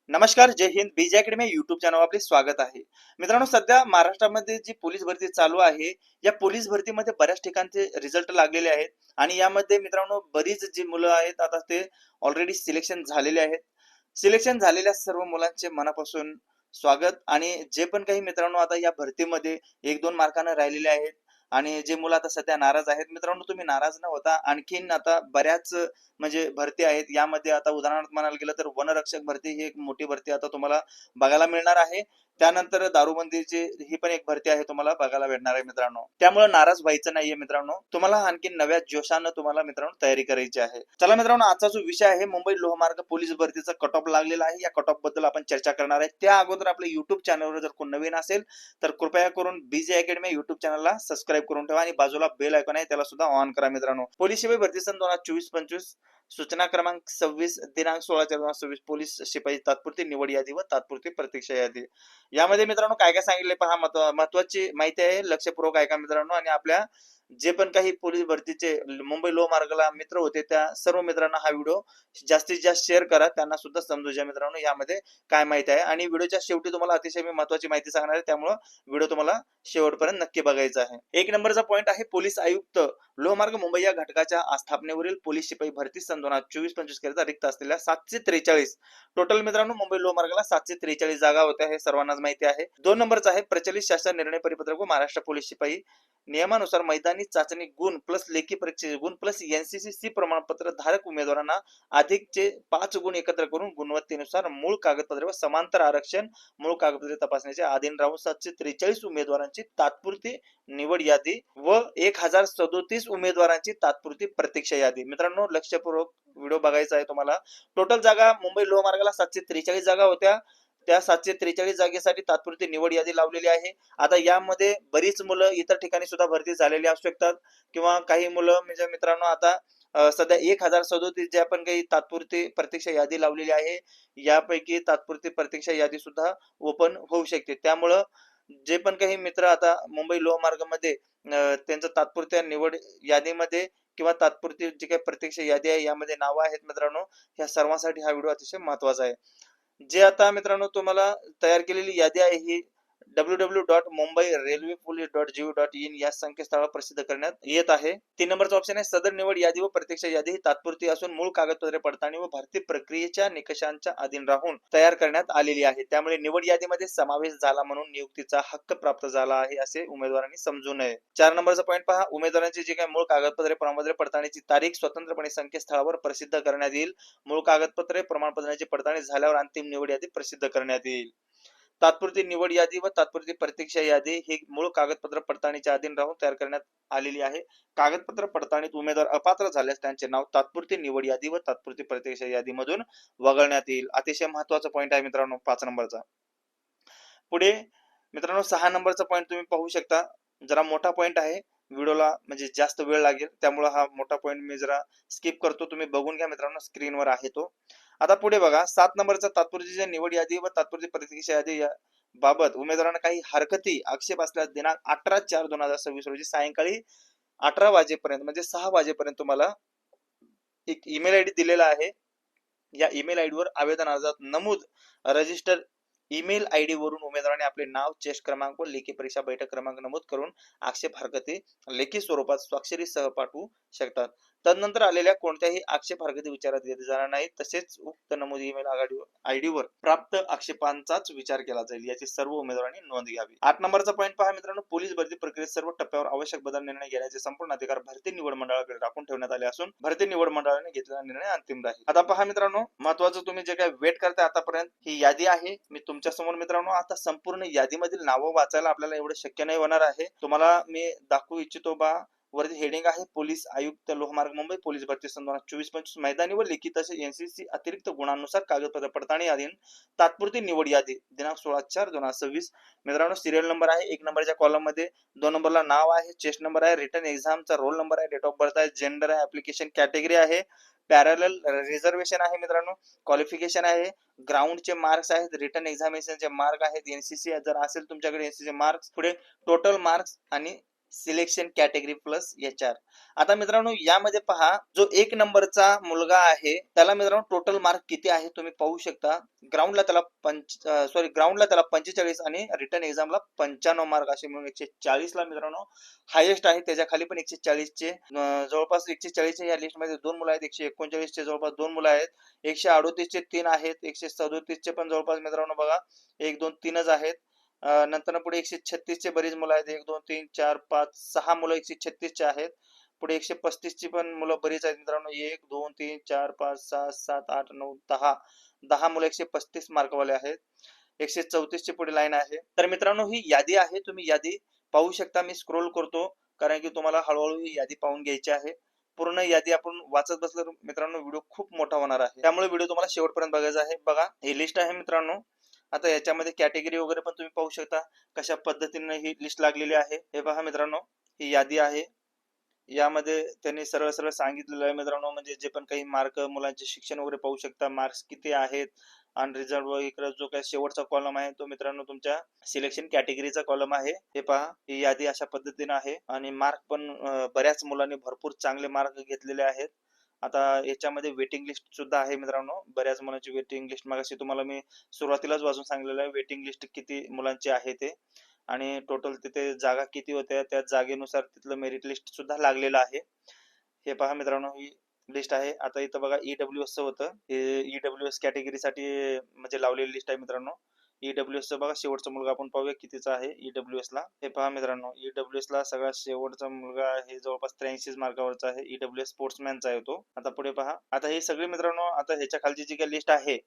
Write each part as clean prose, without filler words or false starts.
नमस्कार, जय हिंद. बीजे academy YouTube channel आपले स्वागत आहे. मित्रांनो, सध्या महाराष्ट्रामध्ये जी पोलीस भरती चालू आहे, या पोलीस भरतीमध्ये बऱ्याच ठिकाणचे रिझल्ट लागलेले आहेत आणि यामध्ये मित्रांनो बरीच जी मुलं आहेत आता ते ऑलरेडी सिलेक्शन झालेले आहेत. सिलेक्शन झालेल्या सर्व मुलांचे मनापासून स्वागत. आणि जे पण काही मित्रांनो आता या भरतीमध्ये 1-2 मार्काने राहिलेले आहेत आणि जे मुलं आता सध्या नाराज आहेत, मित्रांनो तुम्ही नाराज न होता आणखीन आता बऱ्याच म्हणजे भरती आहेत. यामध्ये आता उदाहरणार्थ म्हणायला गेलं तर वनरक्षक भरती ही एक मोठी भरती आता तुम्हाला बघायला मिळणार आहे. त्यानंतर दारूबंदीची ही पण एक भरती आहे, तुम्हाला बघायला भेटणार आहे मित्रांनो. त्यामुळे नाराज व्हायचं नाहीये मित्रांनो. तुम्हाला आणखी नव्या जोशानं तुम्हाला मित्रांनो तयारी करायची आहे. चला मित्रांनो, आजचा जो विषय आहे मुंबई लोहमार्ग पोलीस भरतीचा कट ऑफ लागलेला आहे. या कट ऑफ बद्दल आपण चर्चा करणार आहे. त्या अगोदर आपल्या युट्यूब चॅनलवर जर कोण नवीन असेल तर कृपया करून बीजे अकॅडमी युट्यूब चॅनलला सबस्क्राईब करून ठेवा आणि बाजूला बेल आयकॉन आहे त्याला सुद्धा ऑन करा मित्रांनो. पोलीस सेवा भरती सन 2024-25 सूचना क्रमांक 26 दिनांक 16/4/2026 पोलीस शिपाई तात्पुरती निवड यादी व तात्पुरती प्रतीक्षा यादी. यामध्ये मित्रांनो काय काय सांगितले पहा. महत्वाची माहिती आहे, लक्षपूर्वक ऐका मित्रांनो. आणि आपल्या जे पण काही पोलीस भरतीचे मुंबई लोहमार्गाला मित्र होते त्या सर्व मित्रांना हा व्हिडिओ जास्तीत जास्त शेअर करा, त्यांना सुद्धा समजू द्या मित्रांनो यामध्ये काय माहिती आहे. आणि व्हिडिओच्या शेवटी तुम्हाला अतिशय मी महत्वाची माहिती सांगणार आहे, त्यामुळे व्हिडिओ तुम्हाला शेवटपर्यंत नक्की बघायचा आहे. एक नंबरचा पॉइंट आहे पोलीस आयुक्त लोहमार्ग मुंबई या घटकाच्या आस्थापनेवरील पोलीस शिपाई भरती सन 2024-25 करिता रिक्त असलेल्या 743 टोटल मित्रांनो मुंबई लोहमार्गाला 743 जागा होत्या, हे सर्वांनाच माहिती आहे. 2 नंबरचा आहे प्रचलित शासन निर्णय परिपत्रक व महाराष्ट्र पोलीस शिपाई नियमानुसार मैदानी चाचणी गुण प्लस लेखी परीक्षेचे गुण प्लस एनसीसी प्रमाणपत्र धारक उमेदवारांना अधिकचे 5 गुण एकत्र करून गुणवत्तेनुसार मूळ कागदपत्रे व समांतर आरक्षण मूळ कागदपत्रे तपासण्याच्या अधीन राहून 743 उमेदवारांची तात्पुरती निवड यादी व 1037 उमेदवारांची तात्पुरती प्रतीक्षा यादी. मित्रांनो लक्षपूर्वक व्हिडिओ बघायचा आहे तुम्हाला. टोटल जागा मुंबई लोहमार्गाला 743 जागा होत्या. त्या 743 जागेसाठी तात्पुरती निवड यादी लावलेली आहे. आता यामध्ये बरीच मुलं इतर ठिकाणी सुद्धा भरती झालेली असू शकतात किंवा काही मुलं म्हणजे मित्रांनो आता सध्या 1037 ज्या पण काही तात्पुरती प्रतीक्षा यादी लावलेली आहे, यापैकी तात्पुरती प्रतीक्षा यादी सुद्धा ओपन होऊ शकते. त्यामुळं जे पण काही मित्र आता मुंबई लोहमार्गामध्ये त्यांचं तात्पुरत्या निवड यादीमध्ये किंवा तात्पुरती जी काही प्रतीक्षा यादी आहे यामध्ये नावं आहेत मित्रांनो, या सर्वांसाठी हा व्हिडिओ अतिशय महत्वाचा आहे. जे आता मित्रांनो तुम्हाला तयार केलेली यादी आहे ही www.mumbairailwaypolice.gov.in या संकेतस्थळावर प्रसिद्ध करण्यात येत आहे. 3 नंबरचा ऑप्शन आहे सदर निवड यादी व प्रतीक्षा यादी ही तात्पुरती असून मूळ कागदपत्रे पडताळणी व भरती प्रक्रियेच्या निकषांच्या अधीन राहून तयार करण्यात आलेली आहे. त्यामुळे निवड यादीमध्ये समावेश झाला म्हणून नियुक्तीचा हक्क प्राप्त झाला आहे असे उमेदवारांनी समजू नये. 4 नंबरचा पॉइंट पहा. उमेदवारांची जी काही मूळ कागदपत्रे प्रमाणपत्रे पडताळणीची तारीख स्वतंत्रपणे संकेतस्थळावर प्रसिद्ध करण्यात येईल. मूळ कागदपत्रे प्रमाणपत्रांची पडताळणी झाल्यावर अंतिम निवड यादी प्रसिद्ध करण्यात येईल. तात्पुरती निवड यादी व तात्पुरती प्रतीक्षा यादी ही मूळ कागदपत्र पडताळणीच्या अधीन राहून तयार करण्यात आलेली आहे. कागदपत्र पडताळणीत उमेदवार अपात्र झाल्यास त्यांचे नाव तात्पुरती निवड यादी व तात्पुरती प्रतीक्षा यादीमधून वगळण्यात येईल. अतिशय महत्वाचा पॉइंट आहे मित्रांनो 5 नंबरचा. पुढे मित्रांनो 6 नंबरचा पॉइंट तुम्ही पाहू शकता. जरा मोठा पॉइंट आहे, व्हिडिओला म्हणजे जास्त वेळ लागेल त्यामुळे हा मोठा पॉइंट मी जरा स्किप करतो. तुम्ही बघून घ्या मित्रांनो, स्क्रीनवर आहे तो. आता पुढे बघा 7 नंबरचा तात्पुरती निवड यादी व तात्पुरती प्रतीक्षा यादी बाबत उमेदवारांना काही हरकती आक्षेप असल्यास दिनांक 18/4/2026 रोजी सायंकाळी 18 वाजेपर्यंत म्हणजे 6 वाजेपर्यंत तुम्हाला एक ईमेल आयडी दिलेला आहे. या ईमेल आयडी वर आवेदन अर्जात नमूद रजिस्टर ईमेल आयडी वरून उमेदवाराने आपले नाव, चेस्ट क्रमांक व लेखी परीक्षा बैठक क्रमांक नमूद करून आक्षेप हरकती लेखी स्वरूपात स्वाक्षरी सह पाठवू शकतात. तदनंतर आलेल्या कोणत्याही आक्षेप हरकती विचारात घेतले जाणार नाही. तसेच उक्त नमूद ईमेल आयडी वर प्राप्त आक्षेपांचाच विचार केला जाईल, याची सर्व उमेदवारांनी नोंद घ्यावी. 8 नंबरचा पॉइंट पहा मित्रांनो. पोलीस भरती प्रक्रियेत सर्व टप्प्यावर आवश्यक बदल निर्णय घेण्याचे संपूर्ण अधिकार भरती निवड मंडळाकडे राखून ठेवण्यात आले असून भरती निवड मंडळाने घेतलेला निर्णय अंतिम राहील. आता पहा मित्रांनो, महत्वाचं तुम्ही जे काही वेट करताय आतापर्यंत ही यादी आहे मी तुमच्या समोर मित्रांनो. आता संपूर्ण यादीमधील नावं वाचायला आपल्याला एवढं शक्य नाही होणार आहे. तुम्हाला मी दाखवू इच्छितो बा. वरती हेडिंग आहे पोलीस आयुक्त लोहमार्ग मुंबई पोलीस भरती सन 2024-25 मैदानी व लिखित तसेच एनसीसी अतिरिक्त गुणांनुसार कागदपत्र पडताळणी अधीन तात्पुरती निवड यादी दिनांक 16/4/2026. मित्रांनो सिरियल नंबर आहे 1 नंबरच्या कॉलम मध्ये, 2 नंबरला नाव आहे, चेस्ट नंबर आहे, रिटर्न एक्झामचा रोल नंबर आहे, डेट ऑफ बर्थ आहे, जेंडर आहे, ऍप्लिकेशन कॅटेगरी आहे, पॅरलल रिझर्वेशन आहे मित्रांनो, क्वालिफिकेशन आहे, ग्राउंडचे मार्क्स आहेत, रिटर्न एक्झामिनेशनचे मार्क आहेत, एनसीसी जर असेल तुमच्याकडे एनसीसी मार्क्स, पुढे टोटल मार्क्स आणि सिलेक्शन कॅटेगरी प्लस HR. आता मित्रांनो यामध्ये पहा, जो 1 नंबरचा मुलगा आहे त्याला मित्रांनो टोटल मार्क किती आहे तुम्ही पाहू शकता. ग्राउंडला त्याला ग्राउंडला त्याला 45 आणि रिटन एक्झामला 95 मार्क असे मिळून 140 ला मित्रांनो हायेस्ट आहे. त्याच्या खाली पण 140 चे जवळपास 140 च्या या लिस्टमध्ये 2 मुलं आहेत. 139 चे जवळपास 2 मुलं आहेत. 138 चे 3 आहेत. 137 चे पण जवळपास मित्रांनो बघा 1 2 3च आहेत. नंतर पुढे 136 चे बरीच मुलं आहेत. 1 2 3 4 5 6 मुलं 136 चे आहेत. पुढे 135 ची पण मुलं बरीच आहेत मित्रांनो. 1 2 3 4 5 6 7 8 9 10 मुलं 135 मार्कवाले आहेत. 134 ची पुढे लाईन आहे. तर मित्रांनो ही यादी आहे. तुम्ही यादी पाहू शकता. मी स्क्रोल करतो कारण की तुम्हाला हळूहळू ही यादी पाहून घ्यायची आहे. पूर्ण यादी आपण वाचत बसलो तर मित्रांनो व्हिडिओ खूप मोठा होणार आहे. त्यामुळे व्हिडिओ तुम्हाला शेवटपर्यंत बघायचा आहे. बघा ही लिस्ट आहे मित्रांनो. आता याच्यामध्ये कॅटेगरी वगैरे पण तुम्ही पाहू शकता कशा पद्धतीने ही लिस्ट लागलेली आहे. हे पहा मित्रांनो ही यादी आहे. यामध्ये त्यांनी सरळ सरळ सांगितलेलं आहे मित्रांनो, म्हणजे जे पण काही मार्क मुलांचे शिक्षण वगैरे पाहू शकता, मार्क्स किती आहेत आणि रिझल्ट वगैरे जो काही शेवटचा कॉलम आहे तो मित्रांनो तुमच्या सिलेक्शन कॅटेगरीचा कॉलम आहे. हे पहा ही यादी अशा पद्धतीने आहे आणि मार्क पण बऱ्याच मुलांनी भरपूर चांगले मार्क घेतलेले आहेत. आता याच्यामध्ये वेटिंग लिस्ट सुद्धा आहे मित्रांनो. बऱ्याच मुलांची वेटिंग लिस्ट मगाशी तुम्हाला मी सुरुवातीलाच वाचून सांगितलेलं आहे वेटिंग लिस्ट किती मुलांची आहे ते आणि टोटल तिथे जागा किती होत्या त्या जागेनुसार तिथलं मेरिट लिस्ट सुद्धा लागलेलं आहे. हे पहा मित्रांनो ही लिस्ट आहे. आता इथं बघा EWS चं होतं. हे EWS कॅटेगरीसाठी म्हणजे लावलेली लिस्ट आहे मित्रांनो. EWS चं बघा शेवटचा मुलगा आपण पाहूया कितीचा आहे EWS ला. हे पहा मित्रांनो EWS ला सगळ्यात शेवटचा मुलगा आहे जवळपास 83 मार्कावरचा आहे. EWS स्पोर्ट्समॅनचा आहे तो. आता पुढे पहा. आता हे सगळे मित्रांनो आता ह्याच्या खालची जी काही लिस्ट आहे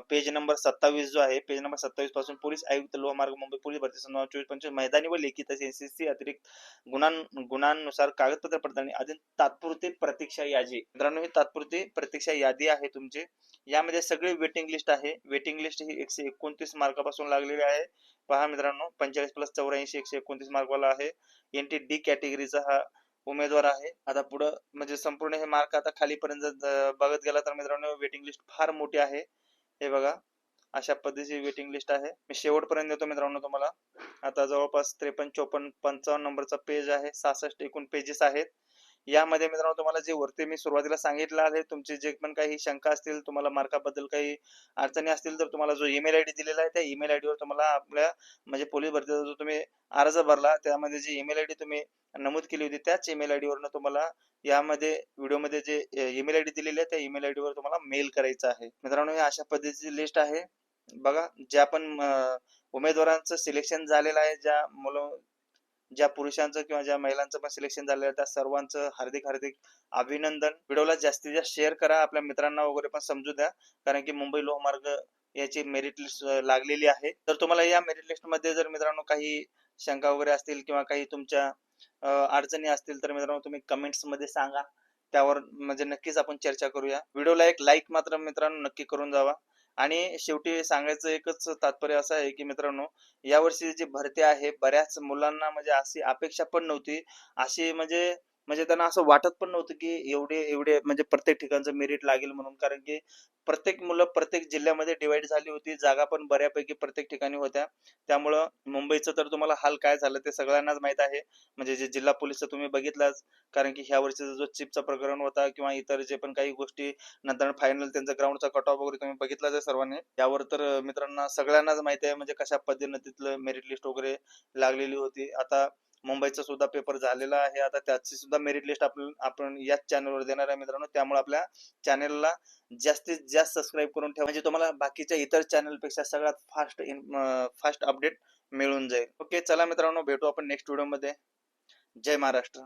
पेज नंबर 27 जो आहे पेज नंबर 27 पासून पोलीस आयुक्त लोहमार्ग मुंबई पोलीस भरती सन 24-25 मैदानी व लेखी तसेच एनसीसी अतिरिक्त गुणांनुसार कागदपत्र पडताळणी अजून तात्पुरती प्रतीक्षा यादी. मित्रांनो ही तात्पुरती प्रतीक्षा यादी आहे तुमची. यामध्ये सगळी वेटिंग लिस्ट आहे. वेटिंग लिस्ट ही 129 मार्कापासून लागलेली आहे. पहा मित्रांनो 45 प्लस 84 129 मार्कवाला आहे. NT-D कॅटेगरीचा हा उमेदवार आहे. आता पुढं म्हणजे संपूर्ण हे मार्क आता खालीपर्यंत बघत गेला तर मित्रांनो वेटिंग लिस्ट फार मोठी आहे. हे बघा अशा पद्धतीची वेटिंग लिस्ट आहे. मी शेवटपर्यंत देतो मित्रांनो तुम्हाला. आता जवळपास 53 54 55 नंबरचा पेज आहे. 66 एकूण पेजेस आहेत. यामध्ये मित्रांनो तुम्हाला जे वरती मी सुरुवातीला सांगितलं आहे तुमचे जे पण काही शंका असतील तुम्हाला मार्काबद्दल काही अडचणी असतील तर तुम्हाला जो ईमेल आयडी दिलेला आहे त्या ईमेल आयडीवर तुम्हाला आपल्या म्हणजे पोलीस भरतीचा जो तुम्ही अर्ज भरला त्यामध्ये जी ईमेल आयडी तुम्ही नमूद केली होती त्याच ईमेल आयडीवरनं तुम्हाला यामध्ये व्हिडिओमध्ये जे ईमेल आयडी दिलेली आहे त्या ईमेल आयडीवर तुम्हाला मेल करायचं आहे. मित्रांनो ही अशा पद्धतीची लिस्ट आहे. बघा ज्या पण उमेदवारांचं सिलेक्शन झालेलं आहे ज्या पुरुषांचं किंवा ज्या महिलांचं पण सिलेक्शन झालेलं आहे त्या सर्वांचं हार्दिक हार्दिक अभिनंदन. व्हिडिओला जास्तीत जास्त शेअर करा. आपल्या मित्रांना वगैरे पण समजू द्या कारण की मुंबई लोहमार्ग याची मेरिट लिस्ट लागलेली आहे. तर तुम्हाला या मेरिट लिस्ट मध्ये जर मित्रांनो काही शंका वगैरे असतील किंवा काही तुमच्या अडचणी असतील तर मित्रांनो तुम्ही कमेंट्स मध्ये सांगा. त्यावर म्हणजे नक्कीच आपण चर्चा करूया. व्हिडिओला एक लाईक मात्र मित्रांनो नक्की करून जावा. आणि शेवटी सांगायचं एकच तात्पर्य असं आहे की मित्रांनो यावर्षी जी भरती आहे बऱ्याच मुलांना म्हणजे अशी अपेक्षा पण नव्हती. अशी म्हणजे त्यांना असं वाटत पण नव्हतं की एवढे म्हणजे प्रत्येक ठिकाणचं मेरिट लागेल म्हणून कारण की प्रत्येक मुलं प्रत्येक जिल्ह्यामध्ये डिवाइड झाली होती. जागा पण बऱ्यापैकी प्रत्येक ठिकाणी होत्या. त्यामुळं मुंबईचं तर तुम्हाला हाल काय झालं ते सगळ्यांनाच माहित आहे. म्हणजे जे जिल्हा पोलीसचं तुम्ही बघितलंच कारण की ह्या वर्षीचा जो चिपचा प्रकरण होता किंवा इतर जे पण काही गोष्टी नंतर फायनल त्यांचा ग्राउंडचा कट ऑफ वगैरे तुम्ही बघितलाच आहे सर्वांनी. त्यावर तर मित्रांना सगळ्यांनाच माहिती आहे म्हणजे कशा पद्धतीने तिथलं मेरिट लिस्ट वगैरे लागलेली होती. आता मुंबईचा सुद्धा पेपर झालेला आहे. आता त्याची सुद्धा मेरिट लिस्ट आपण याच चॅनलवर देणार आहे मित्रांनो. त्यामुळे आपल्या चॅनलला जास्तीत जास्त सबस्क्राईब करून ठेवा म्हणजे तुम्हाला बाकीच्या इतर चॅनलपेक्षा सगळ्यात फास्ट अपडेट मिळून जाईल. ओके चला मित्रांनो भेटू आपण नेक्स्ट व्हिडिओमध्ये. जय महाराष्ट्र.